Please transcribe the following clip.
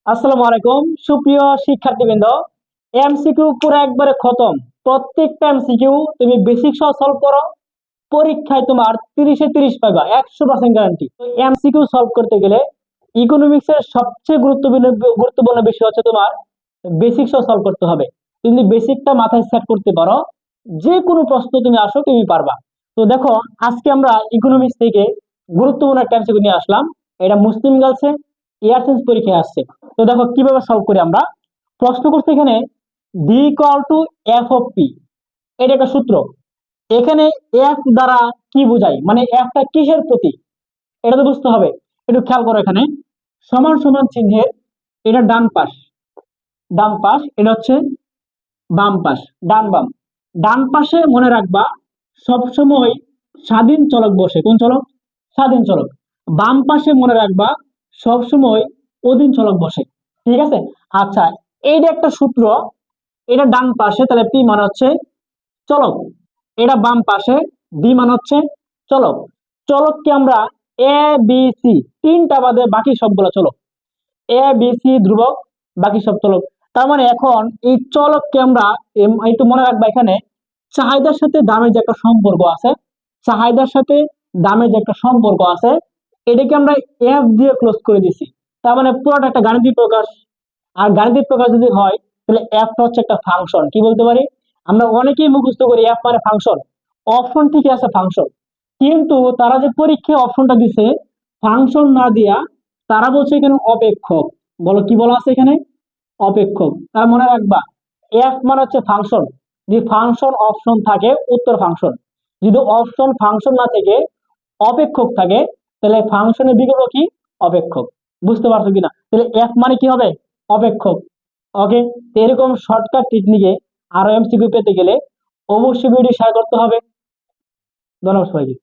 আসসালামু আলাইকুম সুপ্রিয় শিক্ষার্থীবৃন্দ। এমসিকিউ পুরো একবারে খতম। প্রত্যেকটা এমসিকিউ তুমি বেসিক সহ সলভ করো, পরীক্ষায় তোমার 30-এ 30 পাবা, 100% গ্যারান্টি। তো এমসিকিউ সলভ করতে গেলে ইকোনমিক্স এর সবচেয়ে গুরুত্বপূর্ণ বিষয় হচ্ছে তোমার বেসিক সহ সলভ করতে হবে। তুমি বেসিকটা মাথায় সেট করতে পারো, যে কোনো প্রশ্ন তুমি আসো তুমি পারবা। তো দেখো, আজকে আমরা ইকোনমিক্স থেকে গুরুত্বপূর্ণ একটা এমসিকিউ নিয়ে আসলাম। এটা মুসলিম গার্লসে ইয়ার সেন্স পরীক্ষায় আসছে। তো দেখো কিভাবে সলভ করি আমরা। প্রশ্ন করতে এখানে D equal to F of P, এটা একটা সূত্র। এখানে এফ দ্বারা কি বোঝায়, মানে এফটা কিসের প্রতীক, এটা তো বুঝতে হবে। একটু খেয়াল করো, এখানে সমান সমান চিহ্নের এটা ডান পাশ, ডান পাশ, এটা হচ্ছে বাম পাশ, ডান বাম। ডান পাশে মনে রাখবা সবসময় স্বাধীন চলক বসে, কোন চলক? স্বাধীন চলক। বাম পাশে মনে রাখবা সবসময় অধীন চলক বসে। ঠিক আছে? আচ্ছা, এইটা একটা সূত্র। এটা ডান পাশে, তাহলে পি মানে হচ্ছে চলক। এটা বাম পাশে, ডি মানে হচ্ছে চলক। চলককে আমরা এ বি সি তিনটা বাদে বাকি সবগুলো চলক। এ বি সি ধ্রুবক, বাকি সব চলক। তার মানে এখন এই চলককে আমরা একটু মনে রাখবা, এখানে চাহিদার সাথে দামের যে একটা সম্পর্ক আছে, চাহিদার সাথে দামের যে একটা সম্পর্ক আছে, এটাকে আমরা এফ দিয়ে ক্লোজ করে দিছি। তার মানে পুরোটা একটা গাণিতিক প্রকাশ। আর গাণিতিক প্রকাশ যদি হয়, তাহলে এফটা হচ্ছে একটা ফাংশন। কি বলতে পারি? আমরা অনেকেই মুখস্থ করি এফ মানে ফাংশন, অপশন ঠিকই আছে ফাংশন, কিন্তু তারা যে পরীক্ষায় অপশনটা দিছে ফাংশন না দিয়া তারা বলছে এখানে অপেক্ষক। বলো কি বলা আছে এখানে? অপেক্ষক। তার মনে রাখবা এফ মানে হচ্ছে ফাংশন। যদি ফাংশন অপশন থাকে উত্তর ফাংশন, যদি অপশন ফাংশন না থেকে অপেক্ষক থাকে, তাহলে ফাংশনের বিকল্প কি? অপেক্ষক। বুঝতে পারছো কিনা? তাহলে এফ মানে কি হবে? অপেক্ষক। ওকে, তো এরকম শর্টকাট টেকনিকে আরো এমসিকিউ পেতে গেলে অবশ্যই ভিডিও শেয়ার করতে হবে। ধন্যবাদ সবাইকে।